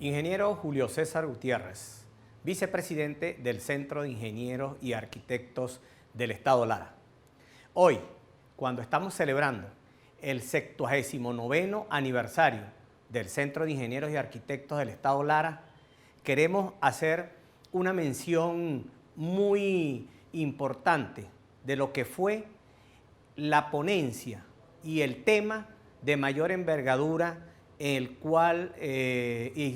Ingeniero Julio César Gutiérrez, vicepresidente del Centro de Ingenieros y Arquitectos del Estado Lara. Hoy, cuando estamos celebrando el 79º aniversario del Centro de Ingenieros y Arquitectos del Estado Lara, queremos hacer una mención muy importante de lo que fue la ponencia y el tema de mayor envergadura el cual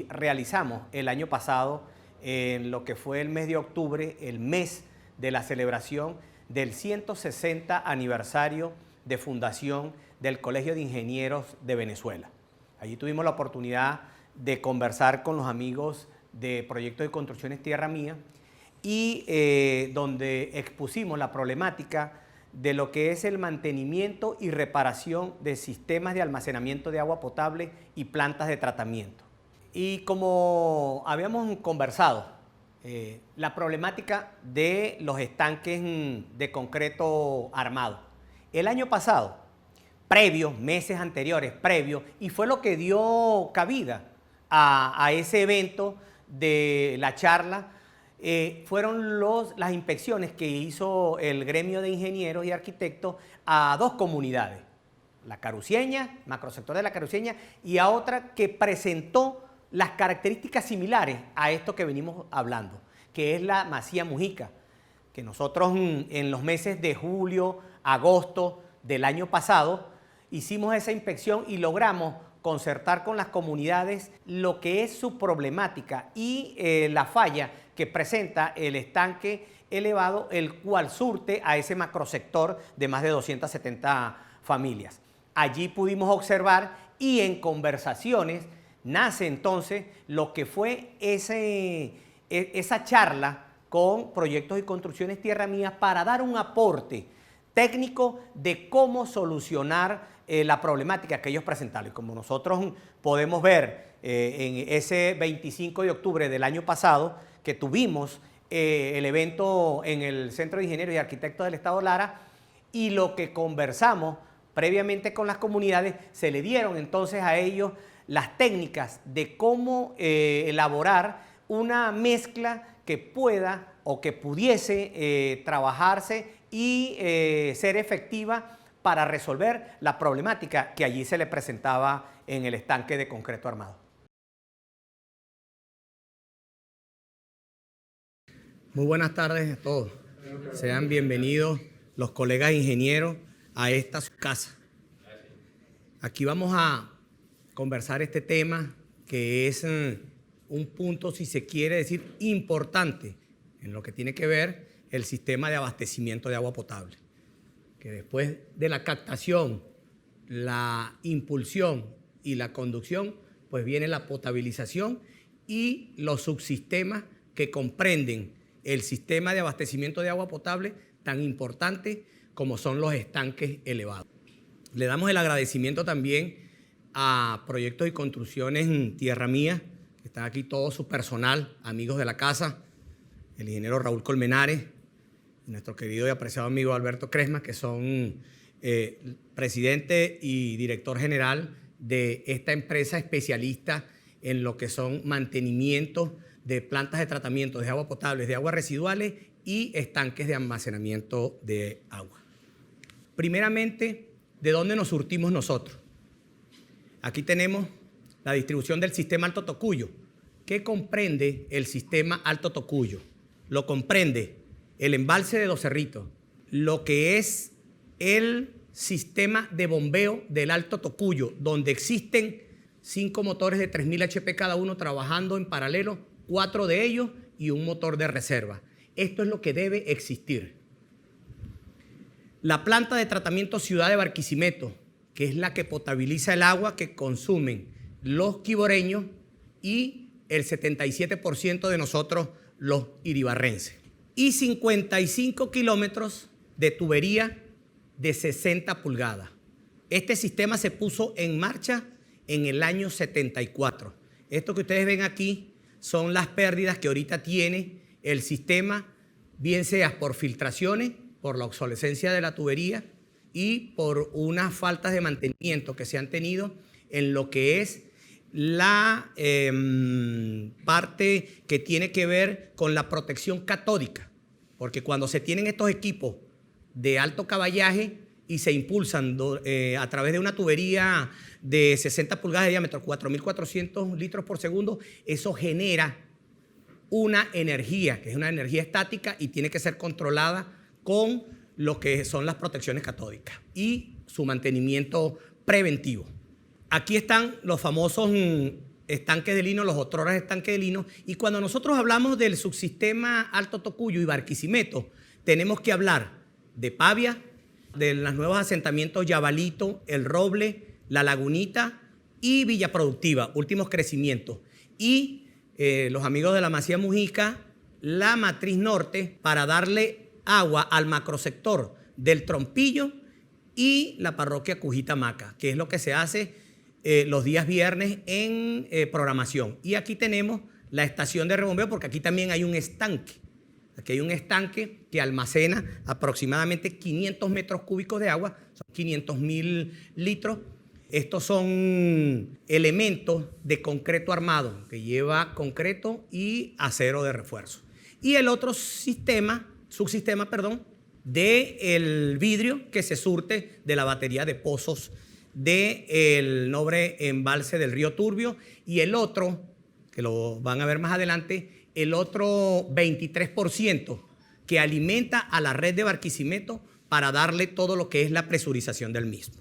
realizamos el año pasado en lo que fue el mes de octubre, el mes de la celebración del 160 aniversario de fundación del Colegio de Ingenieros de Venezuela. Allí tuvimos la oportunidad de conversar con los amigos de Proyectos de Construcciones Tierra Mía y donde expusimos la problemática de lo que es el mantenimiento y reparación de sistemas de almacenamiento de agua potable y plantas de tratamiento. Y como habíamos conversado, la problemática de los estanques de concreto armado. El año pasado, meses anteriores, y fue lo que dio cabida a ese evento de la charla, fueron las inspecciones que hizo el gremio de ingenieros y arquitectos a dos comunidades, la Caruceña, macrosector de la Caruceña, y a otra que presentó las características similares a esto que venimos hablando, que es la Masía Mujica, que nosotros en los meses de julio, agosto del año pasado hicimos esa inspección y logramos concertar con las comunidades lo que es su problemática y la falla que presenta el estanque elevado, el cual surte a ese macrosector de más de 270 familias. Allí pudimos observar y en conversaciones nace entonces lo que fue esa charla con Proyectos y Construcciones Tierra Mía para dar un aporte técnico de cómo solucionar la problemática que ellos presentaron. Y como nosotros podemos ver en ese 25 de octubre del año pasado, que tuvimos el evento en el Centro de Ingenieros y Arquitectos del Estado Lara, y lo que conversamos previamente con las comunidades, se le dieron entonces a ellos las técnicas de cómo elaborar una mezcla que pueda o que pudiese trabajarse y ser efectiva para resolver la problemática que allí se le presentaba en el estanque de concreto armado. Muy buenas tardes a todos. Sean bienvenidos los colegas ingenieros a esta casa. Aquí vamos a conversar este tema que es un punto, si se quiere decir, importante en lo que tiene que ver el sistema de abastecimiento de agua potable, que después de la captación, la impulsión y la conducción, pues viene la potabilización y los subsistemas que comprenden el sistema de abastecimiento de agua potable tan importante como son los estanques elevados. Le damos el agradecimiento también a Proyectos y Construcciones en Tierra Mía, que está aquí todo su personal, amigos de la casa, el ingeniero Raúl Colmenares, nuestro querido y apreciado amigo Alberto Cresma, que son presidente y director general de esta empresa especialista en lo que son mantenimientos de plantas de tratamiento de agua potable, de aguas residuales y estanques de almacenamiento de agua. Primeramente, ¿de dónde nos surtimos nosotros? Aquí tenemos la distribución del sistema Alto Tocuyo. ¿Qué comprende el sistema Alto Tocuyo? Lo comprende el embalse de Dos Cerritos, lo que es el sistema de bombeo del Alto Tocuyo, donde existen 5 motores de 3.000 HP cada uno trabajando en paralelo, 4 de ellos y un motor de reserva. Esto es lo que debe existir. La planta de tratamiento Ciudad de Barquisimeto, que es la que potabiliza el agua que consumen los quiboreños y el 77% de nosotros los iribarrenses. Y 55 kilómetros de tubería de 60 pulgadas. Este sistema se puso en marcha en el año 74. Esto que ustedes ven aquí son las pérdidas que ahorita tiene el sistema, bien sea por filtraciones, por la obsolescencia de la tubería y por unas faltas de mantenimiento que se han tenido en lo que es la parte que tiene que ver con la protección catódica, porque cuando se tienen estos equipos de alto caballaje y se impulsan a través de una tubería de 60 pulgadas de diámetro, 4.400 litros por segundo, eso genera una energía, que es una energía estática y tiene que ser controlada con lo que son las protecciones catódicas y su mantenimiento preventivo. Aquí están los famosos estanques de lino, los otroras estanques de lino, y cuando nosotros hablamos del subsistema Alto Tocuyo y Barquisimeto, tenemos que hablar de Pavia, de los nuevos asentamientos Yabalito, El Roble, La Lagunita y Villa Productiva, últimos crecimientos. Y los amigos de la Masía Mujica, la Matriz Norte, para darle agua al macrosector del Trompillo y la parroquia Cujita Maca, que es lo que se hace los días viernes en programación. Y aquí tenemos la estación de rebombeo, porque aquí también hay un estanque. Aquí hay un estanque que almacena aproximadamente 500 metros cúbicos de agua, son 500.000 litros. Estos son elementos de concreto armado, que lleva concreto y acero de refuerzo. Y el otro subsistema, del vidrio que se surte de la batería de pozos del Noble Embalse del Río Turbio, y el otro, que lo van a ver más adelante, el otro 23% que alimenta a la red de Barquisimeto para darle todo lo que es la presurización del mismo.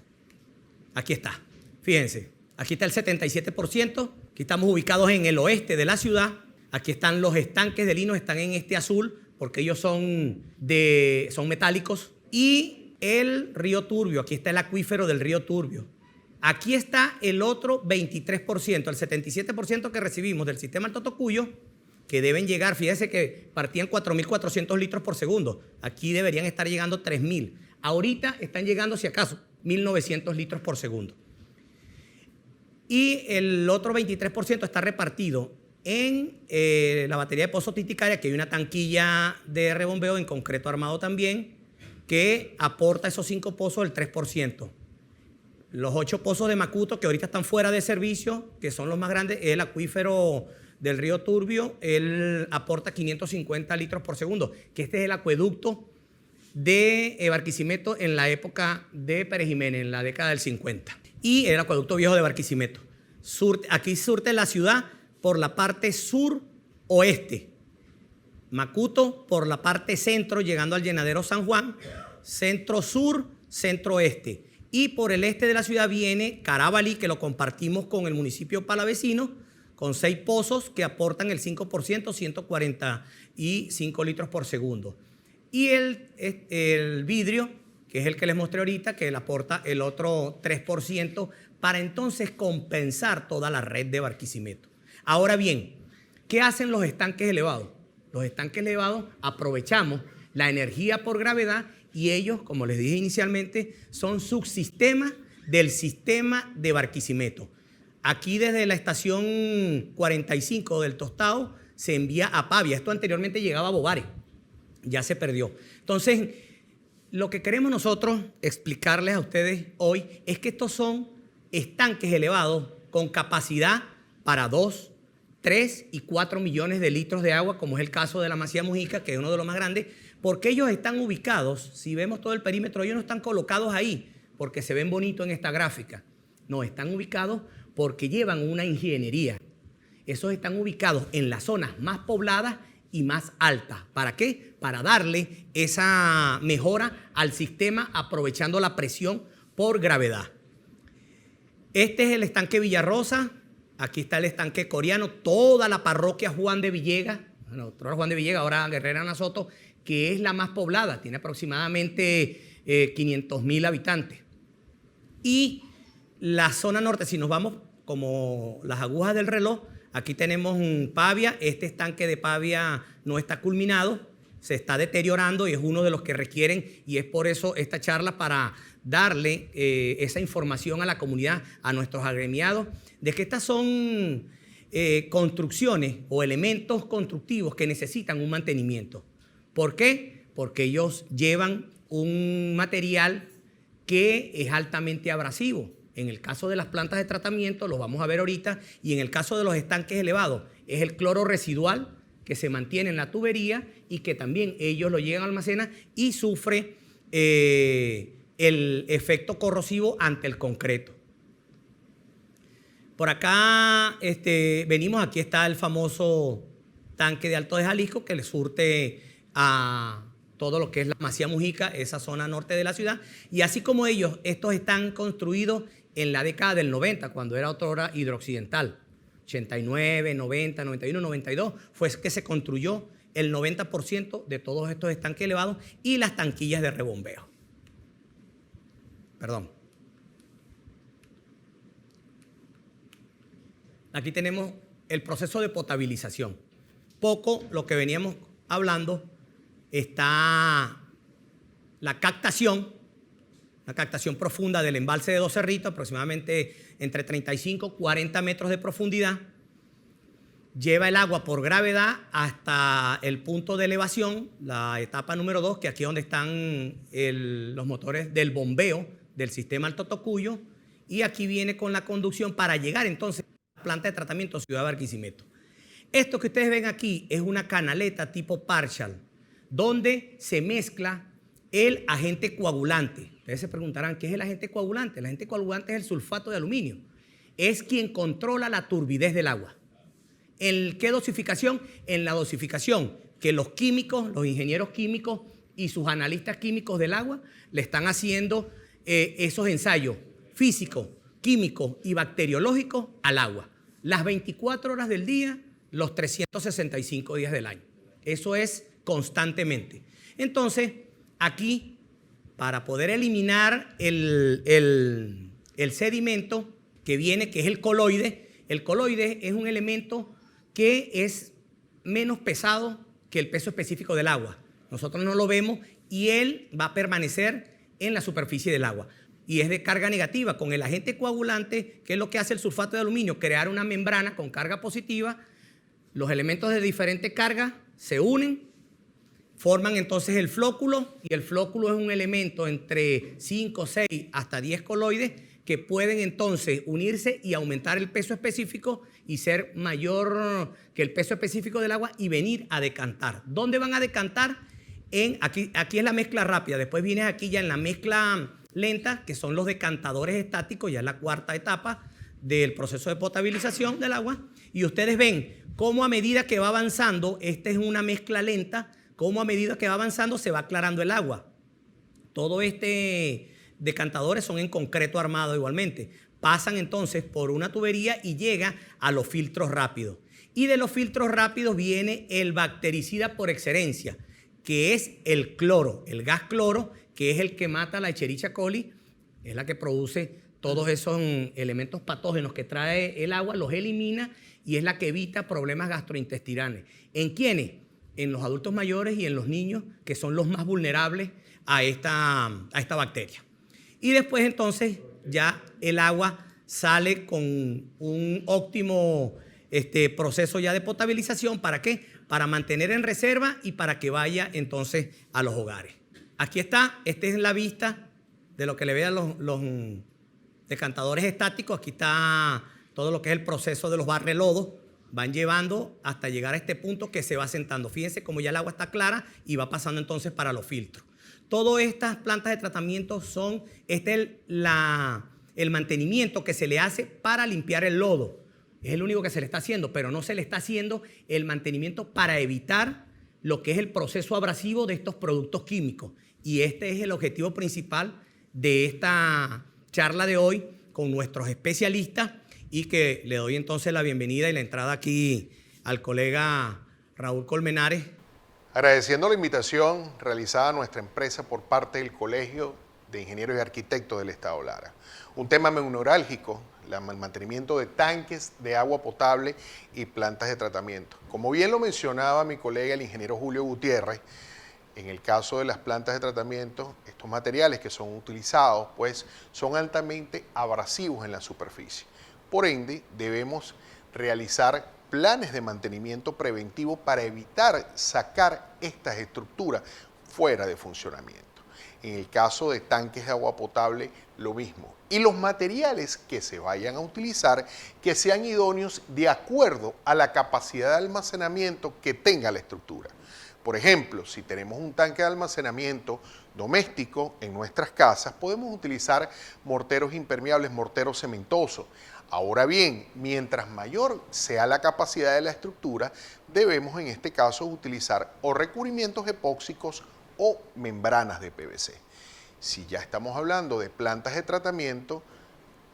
Aquí está, fíjense, aquí está el 77%, aquí estamos ubicados en el oeste de la ciudad, aquí están los estanques de lino, están en este azul, porque ellos son metálicos, y el río Turbio, aquí está el acuífero del río Turbio. Aquí está el otro 23%, el 77% que recibimos del sistema Alto Tocuyo, que deben llegar, fíjense que partían 4.400 litros por segundo, aquí deberían estar llegando 3.000. Ahorita están llegando, si acaso, 1.900 litros por segundo. Y el otro 23% está repartido en la batería de Pozo Titicaria, que hay una tanquilla de rebombeo en concreto armado también, que aporta esos 5 pozos el 3%. Los 8 pozos de Macuto, que ahorita están fuera de servicio, que son los más grandes, el acuífero del río Turbio, él aporta 550 litros por segundo, que este es el acueducto de Barquisimeto en la época de Pérez Jiménez, en la década del 50. Y el acueducto viejo de Barquisimeto. Aquí surte la ciudad por la parte sur-oeste. Macuto por la parte centro, llegando al llenadero San Juan, centro-sur, centro-oeste. Y por el este de la ciudad viene Carabalí, que lo compartimos con el municipio palavecino, con 6 pozos que aportan el 5%, 145 litros por segundo. Y el vidrio, que es el que les mostré ahorita, que le aporta el otro 3%, para entonces compensar toda la red de Barquisimeto. Ahora bien, ¿qué hacen los estanques elevados? Los estanques elevados aprovechamos la energía por gravedad y ellos, como les dije inicialmente, son subsistemas del sistema de Barquisimeto. Aquí desde la estación 45 del Tostado se envía a Pavia. Esto anteriormente llegaba a Bovare, ya se perdió. Entonces, lo que queremos nosotros explicarles a ustedes hoy es que estos son estanques elevados con capacidad para 2, 3 y 4 millones de litros de agua, como es el caso de la Masía Mujica, que es uno de los más grandes, porque ellos están ubicados, si vemos todo el perímetro, ellos no están colocados ahí porque se ven bonitos en esta gráfica. No, están ubicados porque llevan una ingeniería. Esos están ubicados en las zonas más pobladas y más altas. ¿Para qué? Para darle esa mejora al sistema aprovechando la presión por gravedad. Este es el estanque Villarrosa. Aquí está el estanque Coreano, toda la parroquia Juan de Villegas, bueno, Juan de Villegas, ahora Guerrera Nasoto, que es la más poblada, tiene aproximadamente 500.000 habitantes. Y la zona norte, si nos vamos como las agujas del reloj, aquí tenemos un Pavia, este estanque de Pavia no está culminado, se está deteriorando y es uno de los que requieren, y es por eso esta charla para darle esa información a la comunidad, a nuestros agremiados, de que estas son construcciones o elementos constructivos que necesitan un mantenimiento. ¿Por qué? Porque ellos llevan un material que es altamente abrasivo. En el caso de las plantas de tratamiento, lo vamos a ver ahorita, y en el caso de los estanques elevados, es el cloro residual que se mantiene en la tubería y que también ellos lo llegan a almacenar y sufre el efecto corrosivo ante el concreto. Por acá venimos, aquí está el famoso tanque de Alto de Jalisco que le surte a todo lo que es la Masía Mujica, esa zona norte de la ciudad, y así como ellos, estos están construidos en la década del 90, cuando era otrora Hidrooccidental, 89, 90, 91, 92, fue que se construyó el 90% de todos estos estanques elevados y las tanquillas de rebombeo. Perdón. Aquí tenemos el proceso de potabilización. Poco lo que veníamos hablando está la captación profunda del embalse de Dos Cerritos, aproximadamente entre 35 y 40 metros de profundidad. Lleva el agua por gravedad hasta el punto de elevación, la etapa número 2, que aquí es donde están los motores del bombeo del sistema Alto Tocuyo, y aquí viene con la conducción para llegar entonces a la planta de tratamiento Ciudad Barquisimeto. Esto que ustedes ven aquí es una canaleta tipo partial, donde se mezcla el agente coagulante. Ustedes se preguntarán, ¿qué es el agente coagulante? El agente coagulante es el sulfato de aluminio. Es quien controla la turbidez del agua. ¿En qué dosificación? En la dosificación que los químicos, los ingenieros químicos y sus analistas químicos del agua le están haciendo esos ensayos físicos, químicos y bacteriológicos al agua. Las 24 horas del día, los 365 días del año. Eso es constantemente. Entonces, aquí, para poder eliminar el sedimento que viene, que es el coloide es un elemento que es menos pesado que el peso específico del agua. Nosotros no lo vemos y él va a permanecer en la superficie del agua. Y es de carga negativa. Con el agente coagulante, que es lo que hace el sulfato de aluminio, crear una membrana con carga positiva, los elementos de diferente carga se unen, forman entonces el flóculo, y el flóculo es un elemento entre 5, 6 hasta 10 coloides que pueden entonces unirse y aumentar el peso específico y ser mayor que el peso específico del agua y venir a decantar. ¿Dónde van a decantar? Aquí es la mezcla rápida, después viene aquí ya en la mezcla lenta, que son los decantadores estáticos, ya es la cuarta etapa del proceso de potabilización del agua, y ustedes ven cómo a medida que va avanzando, esta es una mezcla lenta, cómo a medida que va avanzando se va aclarando el agua. Todo decantadores son en concreto armado igualmente. Pasan entonces por una tubería y llega a los filtros rápidos. Y de los filtros rápidos viene el bactericida por excelencia, que es el cloro, el gas cloro, que es el que mata la Escherichia coli, es la que produce todos esos elementos patógenos que trae el agua, los elimina y es la que evita problemas gastrointestinales. ¿En quiénes? En los adultos mayores y en los niños, que son los más vulnerables a esta bacteria. Y después entonces ya el agua sale con un óptimo proceso ya de potabilización. ¿Para qué? Para mantener en reserva y para que vaya entonces a los hogares. Aquí está, esta es la vista de lo que le vean los decantadores estáticos. Aquí está todo lo que es el proceso de los barrelodos. Van llevando hasta llegar a este punto que se va sentando. Fíjense cómo ya el agua está clara y va pasando entonces para los filtros. Todas estas plantas de tratamiento son, el mantenimiento que se le hace para limpiar el lodo. Es el único que se le está haciendo, pero no se le está haciendo el mantenimiento para evitar lo que es el proceso abrasivo de estos productos químicos. Y este es el objetivo principal de esta charla de hoy con nuestros especialistas, y que le doy entonces la bienvenida y la entrada aquí al colega Raúl Colmenares. Agradeciendo la invitación realizada a nuestra empresa por parte del Colegio de Ingenieros y Arquitectos del Estado Lara. Un tema neurálgico, el mantenimiento de tanques de agua potable y plantas de tratamiento. Como bien lo mencionaba mi colega el ingeniero Julio Gutiérrez, en el caso de las plantas de tratamiento, estos materiales que son utilizados pues son altamente abrasivos en la superficie. Por ende, debemos realizar planes de mantenimiento preventivo para evitar sacar estas estructuras fuera de funcionamiento. En el caso de tanques de agua potable, lo mismo. Y los materiales que se vayan a utilizar, que sean idóneos de acuerdo a la capacidad de almacenamiento que tenga la estructura. Por ejemplo, si tenemos un tanque de almacenamiento doméstico en nuestras casas, podemos utilizar morteros impermeables, morteros cementosos. Ahora bien, mientras mayor sea la capacidad de la estructura, debemos en este caso utilizar o recubrimientos epóxicos o membranas de PVC. Si ya estamos hablando de plantas de tratamiento,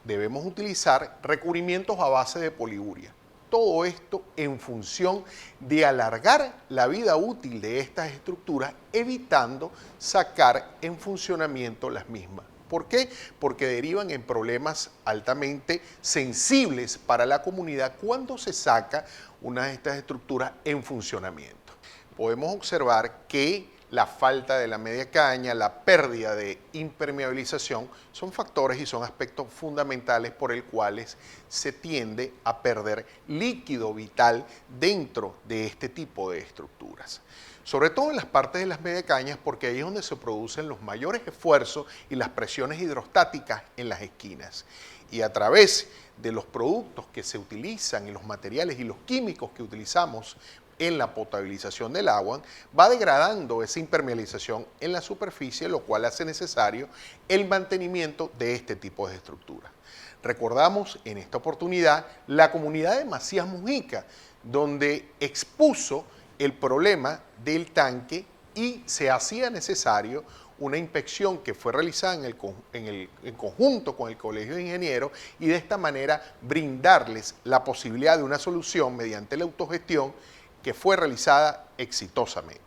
debemos utilizar recubrimientos a base de poliuria. Todo esto en función de alargar la vida útil de estas estructuras, evitando sacar en funcionamiento las mismas. ¿Por qué? Porque derivan en problemas altamente sensibles para la comunidad cuando se saca una de estas estructuras en funcionamiento. Podemos observar que la falta de la media caña, la pérdida de impermeabilización, son factores y son aspectos fundamentales por el cuales se tiende a perder líquido vital dentro de este tipo de estructuras. Sobre todo en las partes de las media cañas, porque ahí es donde se producen los mayores esfuerzos y las presiones hidrostáticas en las esquinas. Y a través de los productos que se utilizan y los materiales y los químicos que utilizamos en la potabilización del agua, va degradando esa impermeabilización en la superficie, lo cual hace necesario el mantenimiento de este tipo de estructuras. Recordamos en esta oportunidad la comunidad de Macías Mujica, donde expuso el problema del tanque y se hacía necesario una inspección que fue realizada en conjunto con el Colegio de Ingenieros y de esta manera brindarles la posibilidad de una solución mediante la autogestión que fue realizada exitosamente.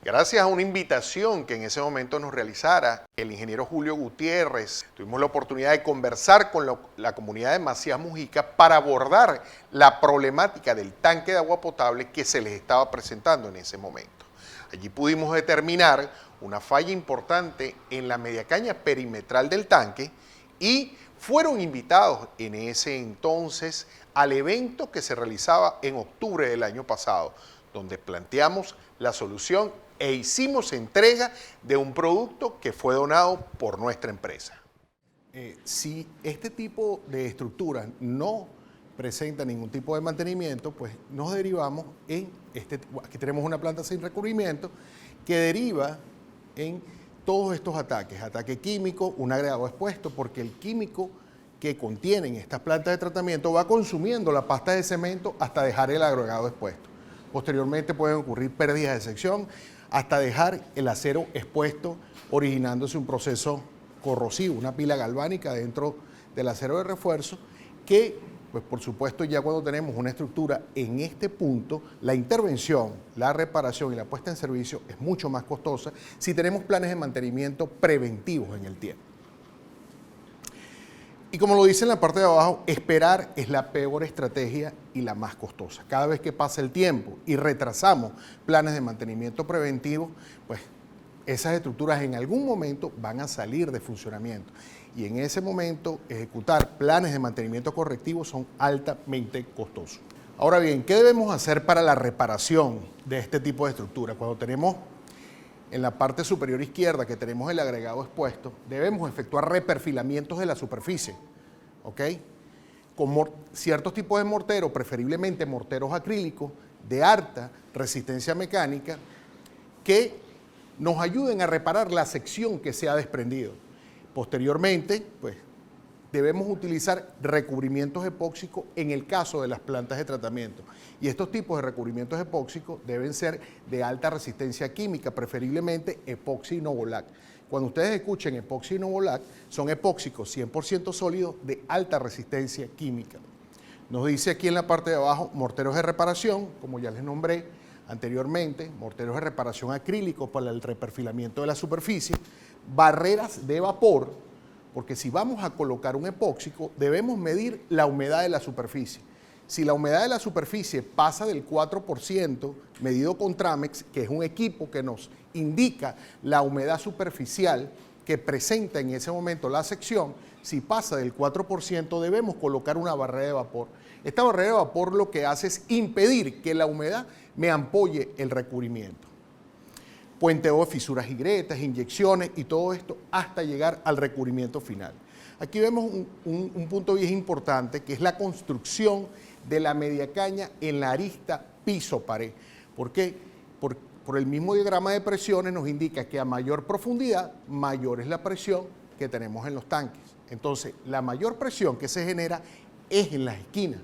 Gracias a una invitación que en ese momento nos realizara el ingeniero Julio Gutiérrez, tuvimos la oportunidad de conversar con la comunidad de Macías Mujica para abordar la problemática del tanque de agua potable que se les estaba presentando en ese momento. Allí pudimos determinar una falla importante en la media caña perimetral del tanque y fueron invitados en ese entonces al evento que se realizaba en octubre del año pasado, donde planteamos la solución e hicimos entrega de un producto que fue donado por nuestra empresa. Si este tipo de estructuras no presenta ningún tipo de mantenimiento, pues nos derivamos en aquí tenemos una planta sin recubrimiento que deriva en todos estos ataques, ataque químico, un agregado expuesto, porque el químico que contienen estas plantas de tratamiento va consumiendo la pasta de cemento hasta dejar el agregado expuesto. Posteriormente pueden ocurrir pérdidas de sección hasta dejar el acero expuesto, originándose un proceso corrosivo, una pila galvánica dentro del acero de refuerzo que, pues por supuesto, ya cuando tenemos una estructura en este punto, la intervención, la reparación y la puesta en servicio es mucho más costosa si tenemos planes de mantenimiento preventivos en el tiempo. Y como lo dice en la parte de abajo, esperar es la peor estrategia y la más costosa. Cada vez que pasa el tiempo y retrasamos planes de mantenimiento preventivo, pues esas estructuras en algún momento van a salir de funcionamiento. Y en ese momento ejecutar planes de mantenimiento correctivo son altamente costosos. Ahora bien, ¿qué debemos hacer para la reparación de este tipo de estructura? Cuando tenemos en la parte superior izquierda que tenemos el agregado expuesto, debemos efectuar reperfilamientos de la superficie, ¿ok? Con ciertos tipos de morteros, preferiblemente morteros acrílicos de alta resistencia mecánica, que nos ayuden a reparar la sección que se ha desprendido. Posteriormente, pues, debemos utilizar recubrimientos epóxicos en el caso de las plantas de tratamiento. Y estos tipos de recubrimientos epóxicos deben ser de alta resistencia química, preferiblemente epoxi y novolac. Cuando ustedes escuchen epoxi y novolac, son epóxicos 100% sólidos de alta resistencia química. Nos dice aquí en la parte de abajo, morteros de reparación, como ya les nombré anteriormente, morteros de reparación acrílicos para el reperfilamiento de la superficie, barreras de vapor, porque si vamos a colocar un epóxico, debemos medir la humedad de la superficie. Si la humedad de la superficie pasa del 4%, medido con Tramex, que es un equipo que nos indica la humedad superficial que presenta en ese momento la sección, si pasa del 4%, debemos colocar una barrera de vapor. Esta barrera de vapor lo que hace es impedir que la humedad me ampolle el recubrimiento. puenteo de fisuras y grietas, inyecciones y todo esto hasta llegar al recubrimiento final. Aquí vemos un punto bien importante, que es la construcción de la media caña en la arista piso-pared. ¿Por qué? Por el mismo diagrama de presiones nos indica que a mayor profundidad, mayor es la presión que tenemos en los tanques. Entonces, la mayor presión que se genera es en las esquinas.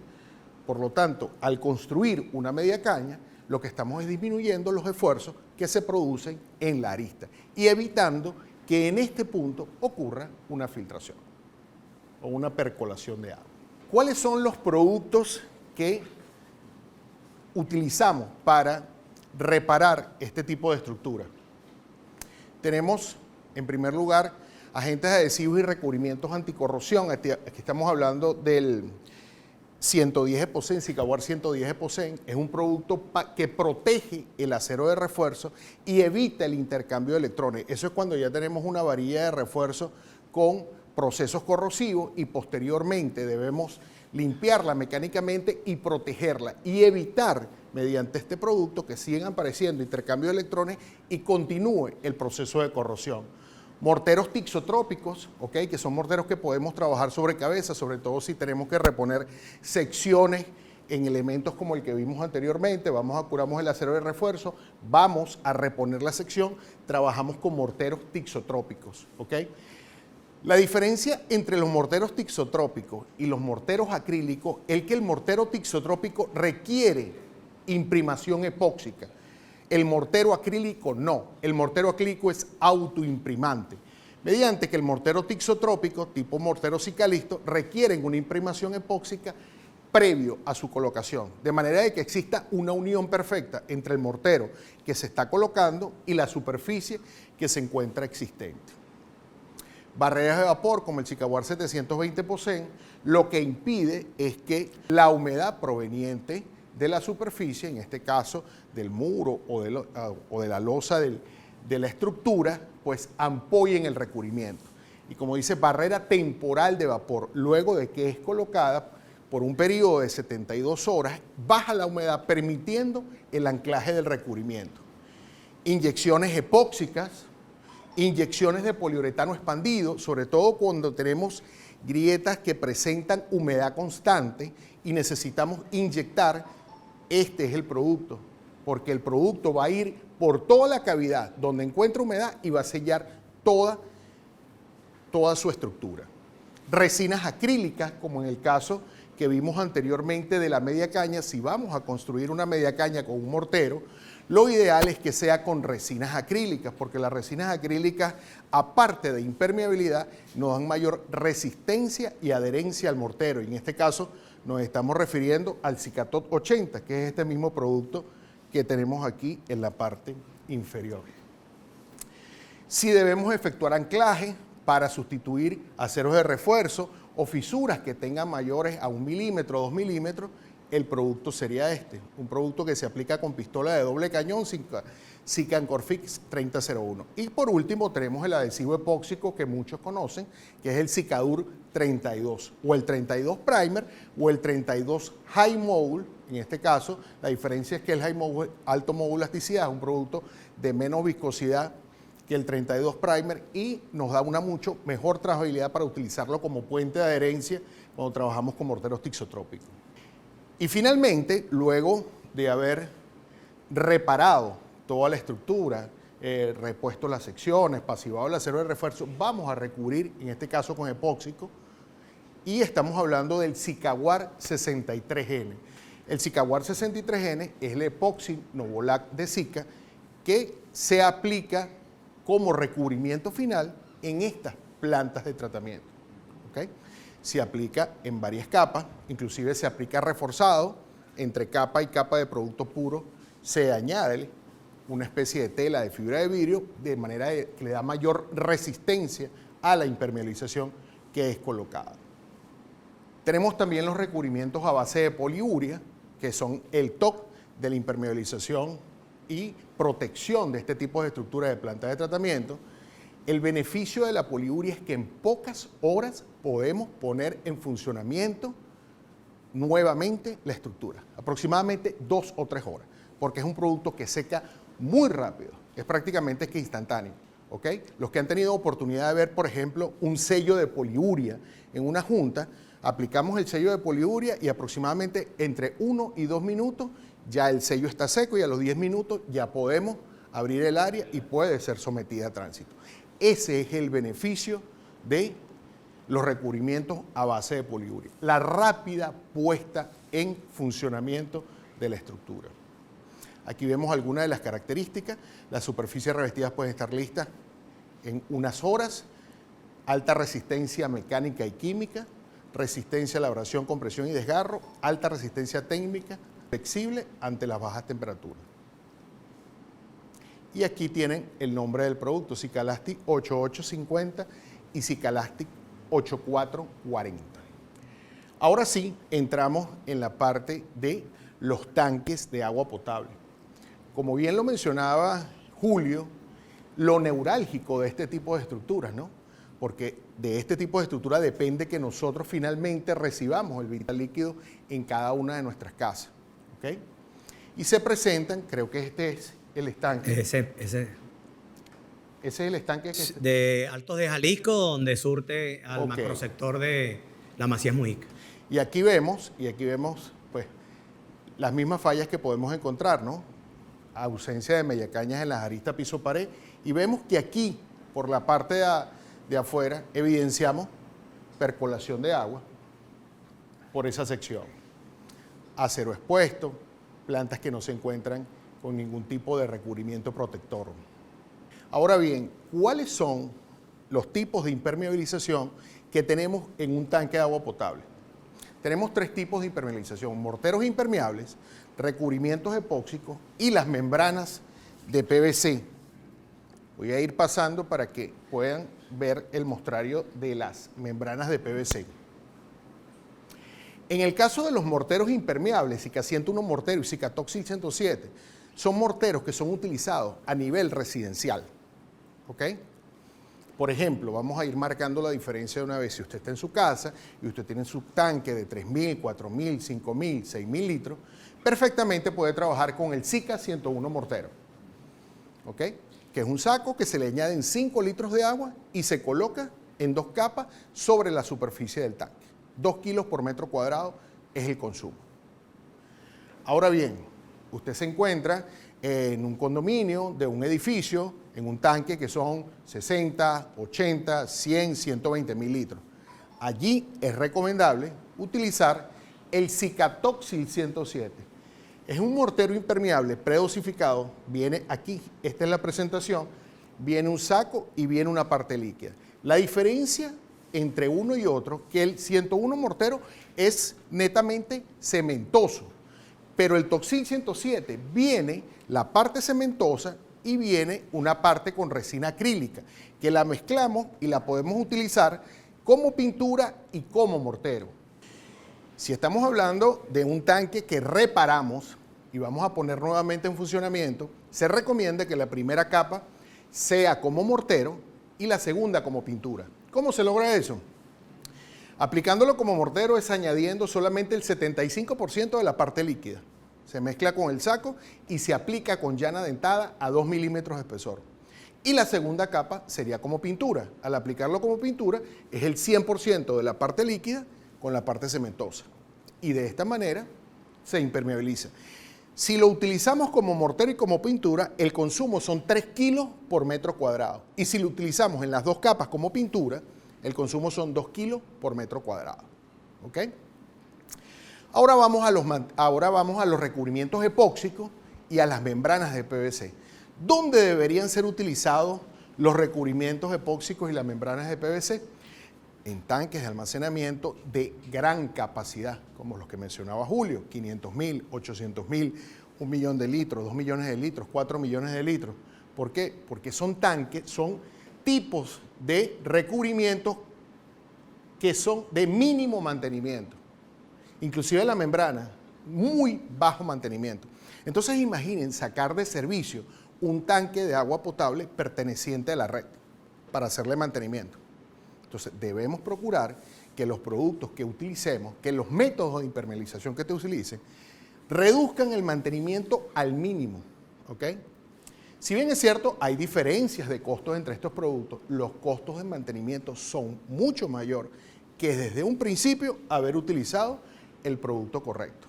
Por lo tanto, al construir una media caña, lo que estamos es disminuyendo los esfuerzos que se producen en la arista y evitando que en este punto ocurra una filtración o una percolación de agua. ¿Cuáles son los productos que utilizamos para reparar este tipo de estructura? Tenemos, en primer lugar, agentes adhesivos y recubrimientos anticorrosión. Aquí estamos hablando del 110 Epoxen, Sikawar 110 Epoxen. Es un producto que protege el acero de refuerzo y evita el intercambio de electrones. Eso es cuando ya tenemos una varilla de refuerzo con procesos corrosivos y posteriormente debemos limpiarla mecánicamente y protegerla y evitar mediante este producto que sigan apareciendo intercambio de electrones y continúe el proceso de corrosión. Morteros tixotrópicos, ¿okay? Que son morteros que podemos trabajar sobre cabeza, sobre todo si tenemos que reponer secciones en elementos como el que vimos anteriormente. Curamos el acero de refuerzo, vamos a reponer la sección, trabajamos con morteros tixotrópicos, ¿okay? La diferencia entre los morteros tixotrópicos y los morteros acrílicos es que el mortero tixotrópico requiere imprimación epóxica. El mortero acrílico no. El mortero acrílico es autoimprimante. Mediante que el mortero tixotrópico, tipo mortero Sicalisto, requieren una imprimación epóxica previo a su colocación, de manera de que exista una unión perfecta entre el mortero que se está colocando y la superficie que se encuentra existente. Barreras de vapor como el Sikawar 720 Epoxen, lo que impide es que la humedad proveniente de la superficie, en este caso del muro o de la losa de la estructura, pues ampollen el recubrimiento. Y como dice, barrera temporal de vapor, luego de que es colocada por un periodo de 72 horas, baja la humedad permitiendo el anclaje del recubrimiento. Inyecciones epóxicas, inyecciones de poliuretano expandido, sobre todo cuando tenemos grietas que presentan humedad constante y necesitamos inyectar. Este es el producto, porque el producto va a ir por toda la cavidad donde encuentra humedad y va a sellar toda su estructura. Resinas acrílicas, como en el caso que vimos anteriormente de la media caña. Si vamos a construir una media caña con un mortero, lo ideal es que sea con resinas acrílicas, porque las resinas acrílicas, aparte de impermeabilidad, nos dan mayor resistencia y adherencia al mortero. Y en este caso nos estamos refiriendo al Cicatot 80, que es este mismo producto que tenemos aquí en la parte inferior. Si debemos efectuar anclaje para sustituir aceros de refuerzo o fisuras que tengan mayores a 1 milímetro, 2 milímetros, el producto sería este, un producto que se aplica con pistola de doble cañón, Sican Corfix 3001. Y por último tenemos el adhesivo epóxico que muchos conocen, que es el Sicadur 32, o el 32 Primer, o el 32 High Móvil. En este caso, la diferencia es que el High Móvil, alto módulo elasticidad, es un producto de menos viscosidad que el 32 Primer y nos da una mucho mejor trazabilidad para utilizarlo como puente de adherencia cuando trabajamos con morteros tixotrópicos. Y finalmente, luego de haber reparado toda la estructura, repuesto las secciones, pasivado el acero de refuerzo, vamos a recubrir, en este caso con epóxico, y estamos hablando del Sikawar 63N. El Sikawar 63N es el epoxi Novolac de Sika que se aplica como recubrimiento final en estas plantas de tratamiento. ¿Okay? Se aplica en varias capas, inclusive se aplica reforzado, entre capa y capa de producto puro se añade una especie de tela de fibra de vidrio de manera que le da mayor resistencia a la impermeabilización que es colocada. Tenemos también los recubrimientos a base de poliuria, que son el TOC de la impermeabilización y protección de este tipo de estructuras de plantas de tratamiento. El beneficio de la poliuria es que en pocas horas podemos poner en funcionamiento nuevamente la estructura, aproximadamente 2 o 3 horas, porque es un producto que seca muy rápido Es prácticamente que instantáneo. ¿Ok? Los que han tenido oportunidad de ver, por ejemplo, un sello de poliuria en una junta, aplicamos el sello de poliuria y aproximadamente entre 1 y 2 minutos ya el sello está seco y a los 10 minutos ya podemos abrir el área y puede ser sometida a tránsito. Ese es el beneficio de los recubrimientos a base de poliuria. La rápida puesta en funcionamiento de la estructura. Aquí vemos algunas de las características. Las superficies revestidas pueden estar listas en unas horas. Alta resistencia mecánica y química, resistencia a la abrasión, compresión y desgarro, alta resistencia térmica, flexible ante las bajas temperaturas. Y aquí tienen el nombre del producto, Cicalastic 8850 y Cicalastic 8440. Ahora sí, entramos en la parte de los tanques de agua potable. Como bien lo mencionaba Julio, lo neurálgico de este tipo de estructuras, ¿no? Porque de este tipo de estructura depende que nosotros finalmente recibamos el vital líquido en cada una de nuestras casas, ¿ok? Y se presentan, creo que este es el estanque. Ese Ese es el estanque que... de Altos de Jalisco, donde surte al Ok. macrosector de la Macías Mujica. Y aquí vemos, pues, las mismas fallas que podemos encontrar, ¿no? Ausencia de mellacañas en las aristas piso-pared. Y vemos que aquí, por la parte de afuera, evidenciamos percolación de agua por esa sección. Acero expuesto, plantas que no se encuentran con ningún tipo de recubrimiento protector. Ahora bien, ¿cuáles son los tipos de impermeabilización que tenemos en un tanque de agua potable? Tenemos 3 tipos de impermeabilización: morteros impermeables, recubrimientos epóxicos y las membranas de PVC. Voy a ir pasando para que puedan ver el mostrario de las membranas de PVC. En el caso de los morteros impermeables, Cica 101 mortero y Cicatoxil 107, son morteros que son utilizados a nivel residencial. ¿Ok? Por ejemplo, vamos a ir marcando la diferencia de una vez. Si usted está en su casa y usted tiene su tanque de 3.000, 4.000, 5.000, 6.000 litros, perfectamente puede trabajar con el Cica 101 mortero. ¿Ok? Que es un saco que se le añaden 5 litros de agua y se coloca en 2 capas sobre la superficie del tanque. 2 kilos por metro cuadrado es el consumo. Ahora bien, usted se encuentra en un condominio de un edificio, en un tanque que son 60, 80, 100, 120 mil litros. Allí es recomendable utilizar el Cicatoxil 107. Es un mortero impermeable predosificado, viene aquí, esta es la presentación, viene un saco y viene una parte líquida. La diferencia entre uno y otro, que el 101 mortero es netamente cementoso, pero el Toxil 107 viene la parte cementosa y viene una parte con resina acrílica, que la mezclamos y la podemos utilizar como pintura y como mortero. Si estamos hablando de un tanque que reparamos y vamos a poner nuevamente en funcionamiento, se recomienda que la primera capa sea como mortero y la segunda como pintura. ¿Cómo se logra eso? Aplicándolo como mortero es añadiendo solamente el 75% de la parte líquida. Se mezcla con el saco y se aplica con llana dentada a 2 milímetros de espesor. Y la segunda capa sería como pintura. Al aplicarlo como pintura es el 100% de la parte líquida con la parte cementosa. Y de esta manera se impermeabiliza. Si lo utilizamos como mortero y como pintura, el consumo son 3 kilos por metro cuadrado. Y si lo utilizamos en las 2 capas como pintura, el consumo son 2 kilos por metro cuadrado. ¿Ok? Ahora vamos a los recubrimientos epóxicos y a las membranas de PVC. ¿Dónde deberían ser utilizados los recubrimientos epóxicos y las membranas de PVC? En tanques de almacenamiento de gran capacidad, como los que mencionaba Julio, 500.000, 800.000, 1 millón de litros, 2 millones de litros, 4 millones de litros. ¿Por qué? Porque son tanques, son tipos de recubrimientos que son de mínimo mantenimiento. Inclusive la membrana, muy bajo mantenimiento. Entonces imaginen sacar de servicio un tanque de agua potable perteneciente a la red para hacerle mantenimiento. Entonces debemos procurar que los productos que utilicemos, que los métodos de impermeabilización que te utilicen, reduzcan el mantenimiento al mínimo. ¿Ok? Si bien es cierto, hay diferencias de costos entre estos productos, los costos de mantenimiento son mucho mayor que desde un principio haber utilizado el producto correcto.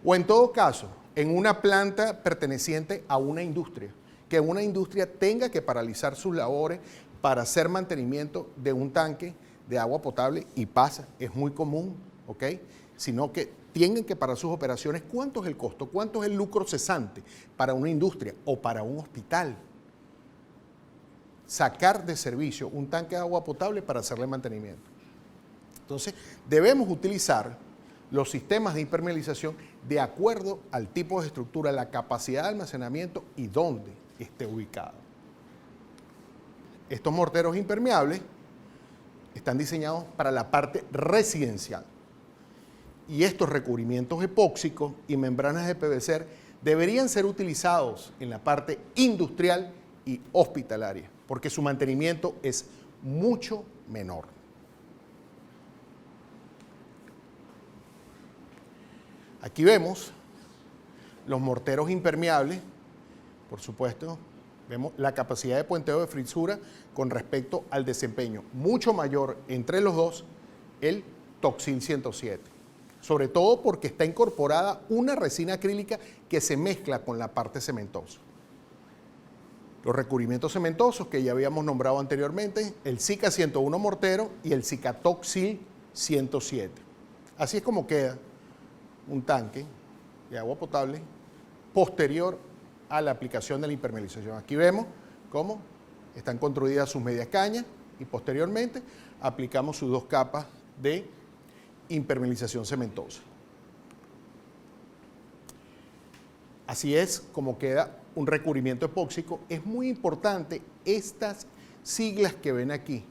O en todo caso, en una planta perteneciente a una industria, que una industria tenga que paralizar sus labores para hacer mantenimiento de un tanque de agua potable, y pasa, es muy común, ¿ok? Sino que tienen que parar sus operaciones. ¿Cuánto es el costo? ¿Cuánto es el lucro cesante para una industria o para un hospital? Sacar de servicio un tanque de agua potable para hacerle mantenimiento. Entonces, debemos utilizar los sistemas de impermeabilización de acuerdo al tipo de estructura, la capacidad de almacenamiento y dónde esté ubicado. Estos morteros impermeables están diseñados para la parte residencial. Y estos recubrimientos epóxicos y membranas de PVC deberían ser utilizados en la parte industrial y hospitalaria, porque su mantenimiento es mucho menor. Aquí vemos los morteros impermeables, por supuesto, vemos la capacidad de puenteo de frisura con respecto al desempeño, mucho mayor entre los dos el Toxil 107. Sobre todo porque está incorporada una resina acrílica que se mezcla con la parte cementosa. Los recubrimientos cementosos que ya habíamos nombrado anteriormente, el Sika 101 mortero y el Sika Toxil 107. Así es como queda un tanque de agua potable posterior a la aplicación de la impermeabilización. Aquí vemos cómo están construidas sus medias cañas y posteriormente aplicamos sus 2 capas de impermeabilización cementosa. Así es como queda un recubrimiento epóxico. Es muy importante estas siglas que ven aquí.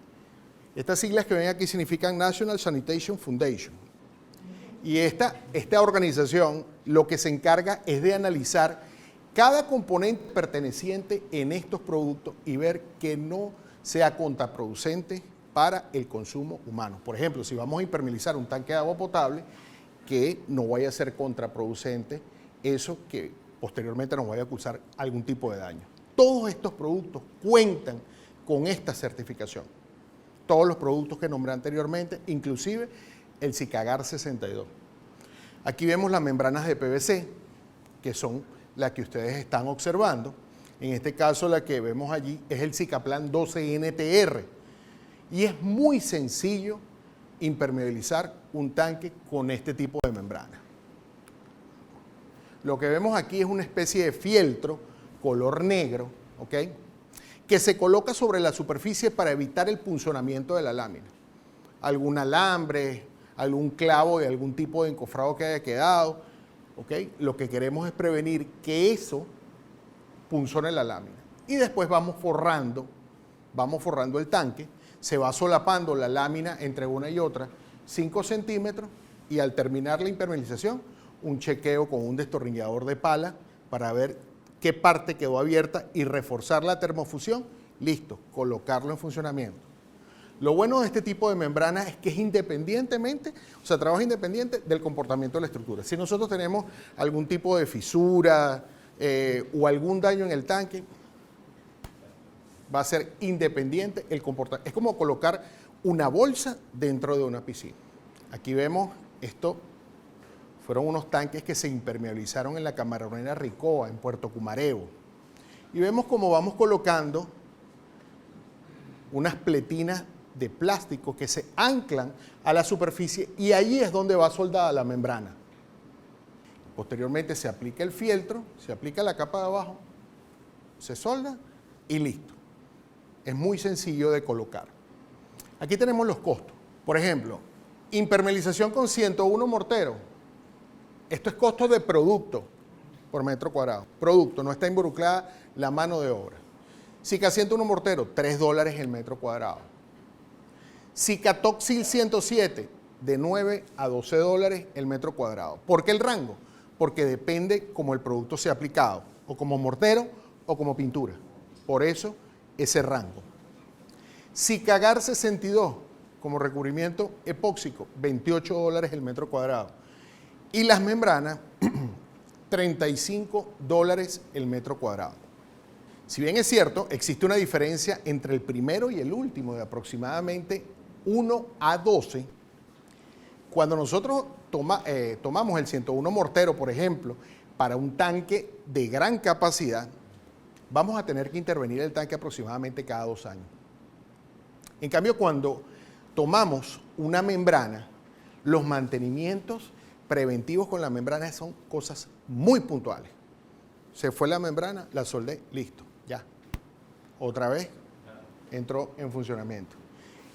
Estas siglas que ven aquí significan National Sanitation Foundation. Y esta organización lo que se encarga es de analizar cada componente perteneciente en estos productos y ver que no sea contraproducente para el consumo humano. Por ejemplo, si vamos a impermeabilizar un tanque de agua potable, que no vaya a ser contraproducente eso que posteriormente nos vaya a causar algún tipo de daño. Todos estos productos cuentan con esta certificación. Todos los productos que nombré anteriormente, inclusive el Sikagar 62. Aquí vemos las membranas de PVC, que son las que ustedes están observando. En este caso, la que vemos allí es el Sikaplan 12 NTR. Y es muy sencillo impermeabilizar un tanque con este tipo de membrana. Lo que vemos aquí es una especie de fieltro color negro, ¿ok?, que se coloca sobre la superficie para evitar el punzonamiento de la lámina. Algún alambre, algún clavo de algún tipo de encofrado que haya quedado, ¿ok? Lo que queremos es prevenir que eso punzone la lámina. Y después vamos forrando el tanque. Se va solapando la lámina entre una y otra 5 centímetros y al terminar la impermeabilización, un chequeo con un destornillador de pala para ver qué parte quedó abierta y reforzar la termofusión. Listo, colocarlo en funcionamiento. Lo bueno de este tipo de membrana es que es independientemente, o sea, trabaja independiente del comportamiento de la estructura. Si nosotros tenemos algún tipo de fisura o algún daño en el tanque, va a ser independiente el comportamiento. Es como colocar una bolsa dentro de una piscina. Aquí vemos esto, fueron unos tanques que se impermeabilizaron en la Camaronera Ricoa, en Puerto Cumareo. Y vemos cómo vamos colocando unas pletinas de plástico que se anclan a la superficie y allí es donde va soldada la membrana. Posteriormente se aplica el fieltro, se aplica la capa de abajo, se solda y listo. Es muy sencillo de colocar. Aquí tenemos los costos. Por ejemplo, impermeabilización con 101 morteros. Esto es costo de producto por metro cuadrado. Producto, no está involucrada la mano de obra. Sika 101 mortero, $3 el metro cuadrado. Sika Toxil 107, de $9 a $12 el metro cuadrado. ¿Por qué el rango? Porque depende cómo el producto sea aplicado, o como mortero o como pintura. Por eso, ese rango. Sikagar 62, como recubrimiento epóxico, $28 el metro cuadrado. Y las membranas, $35 el metro cuadrado. Si bien es cierto, existe una diferencia entre el primero y el último de aproximadamente 1 a 12. Cuando nosotros tomamos el 101 mortero, por ejemplo, para un tanque de gran capacidad, vamos a tener que intervenir el tanque aproximadamente cada 2 años. En cambio, cuando tomamos una membrana, los mantenimientos preventivos con la membrana son cosas muy puntuales. Se fue la membrana, la soldé, listo, ya. Otra vez entró en funcionamiento.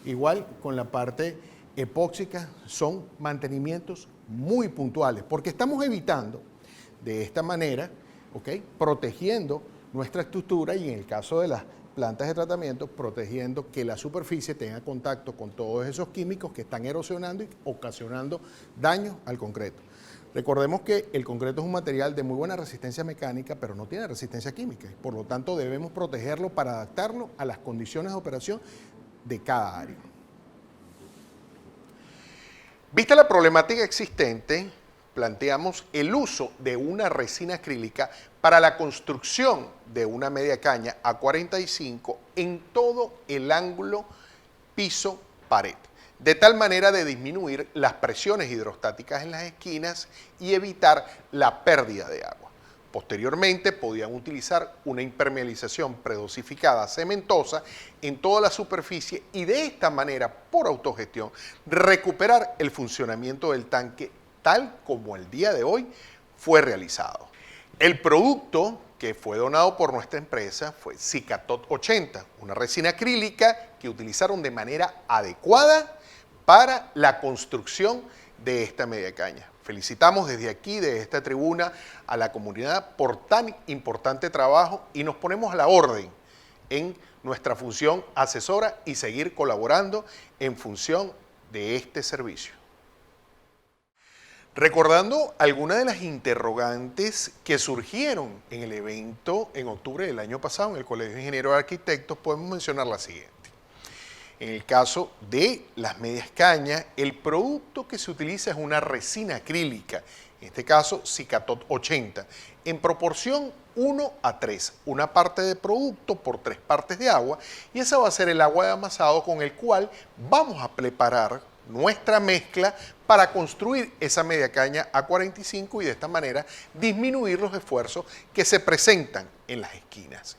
Igual con la parte epóxica, son mantenimientos muy puntuales, porque estamos evitando de esta manera, protegiendo nuestra estructura y en el caso de las plantas de tratamiento, protegiendo que la superficie tenga contacto con todos esos químicos que están erosionando y ocasionando daños al concreto. Recordemos que el concreto es un material de muy buena resistencia mecánica, pero no tiene resistencia química. Por lo tanto, debemos protegerlo para adaptarlo a las condiciones de operación de cada área. Vista la problemática existente, planteamos el uso de una resina acrílica para la construcción de una media caña A45 en todo el ángulo piso-pared, de tal manera de disminuir las presiones hidrostáticas en las esquinas y evitar la pérdida de agua. Posteriormente podían utilizar una impermeabilización predosificada cementosa en toda la superficie y de esta manera, por autogestión, recuperar el funcionamiento del tanque tal como el día de hoy fue realizado. El producto que fue donado por nuestra empresa fue Cicatot 80, una resina acrílica que utilizaron de manera adecuada para la construcción de esta media caña. Felicitamos desde aquí, desde esta tribuna, a la comunidad por tan importante trabajo y nos ponemos a la orden en nuestra función asesora y seguir colaborando en función de este servicio. Recordando algunas de las interrogantes que surgieron en el evento en octubre del año pasado en el Colegio de Ingenieros y Arquitectos, podemos mencionar la siguiente. En el caso de las medias cañas, el producto que se utiliza es una resina acrílica, en este caso Cicatot 80, en proporción 1:3, una parte de producto por 3 partes de agua, y esa va a ser el agua de amasado con el cual vamos a preparar nuestra mezcla para construir esa media caña A45 y de esta manera disminuir los esfuerzos que se presentan en las esquinas.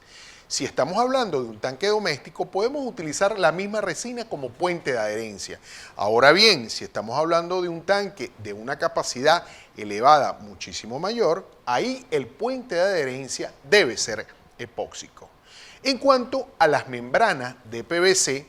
Si estamos hablando de un tanque doméstico, podemos utilizar la misma resina como puente de adherencia. Ahora bien, si estamos hablando de un tanque de una capacidad elevada muchísimo mayor, ahí el puente de adherencia debe ser epóxico. En cuanto a las membranas de PVC,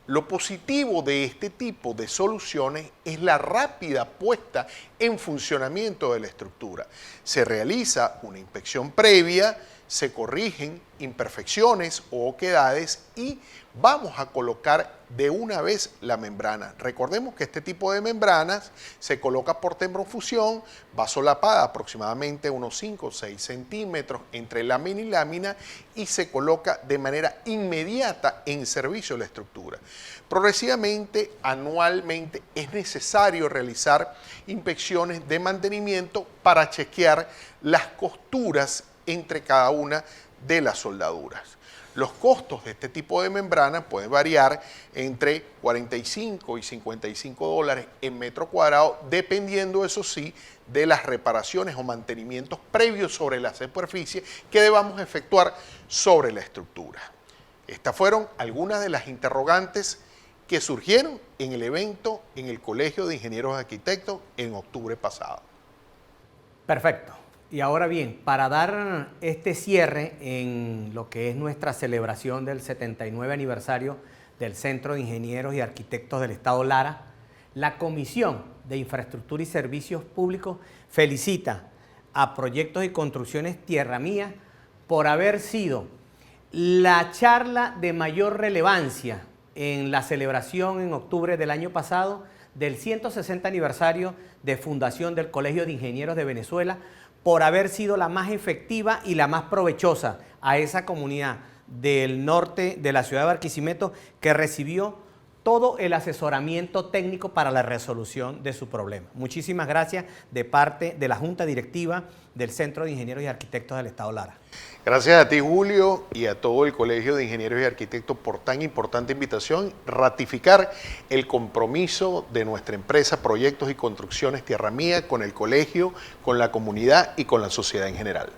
lo positivo de este tipo de soluciones es la rápida puesta en funcionamiento de la estructura. Se realiza una inspección previa, se corrigen imperfecciones o oquedades y vamos a colocar de una vez la membrana. Recordemos que este tipo de membranas se coloca por termofusión, va solapada aproximadamente unos 5 o 6 centímetros entre lámina y lámina y se coloca de manera inmediata en servicio de la estructura. Progresivamente, anualmente, es necesario realizar inspecciones de mantenimiento para chequear las costuras entre cada una de las soldaduras. Los costos de este tipo de membrana pueden variar entre 45 y 55 dólares en metro cuadrado, dependiendo, eso sí, de las reparaciones o mantenimientos previos sobre la superficie que debamos efectuar sobre la estructura. Estas fueron algunas de las interrogantes que surgieron en el evento en el Colegio de Ingenieros y Arquitectos en octubre pasado. Perfecto. Y ahora bien, para dar este cierre en lo que es nuestra celebración del 79 aniversario del Centro de Ingenieros y Arquitectos del Estado Lara, la Comisión de Infraestructura y Servicios Públicos felicita a Proyectos y Construcciones Tierra Mía por haber sido la charla de mayor relevancia en la celebración en octubre del año pasado del 160 aniversario de fundación del Colegio de Ingenieros de Venezuela, por haber sido la más efectiva y la más provechosa a esa comunidad del norte de la ciudad de Barquisimeto que recibió todo el asesoramiento técnico para la resolución de su problema. Muchísimas gracias de parte de la Junta Directiva del Centro de Ingenieros y Arquitectos del Estado Lara. Gracias a ti, Julio, y a todo el Colegio de Ingenieros y Arquitectos por tan importante invitación, ratificar el compromiso de nuestra empresa Proyectos y Construcciones Tierra Mía con el colegio, con la comunidad y con la sociedad en general.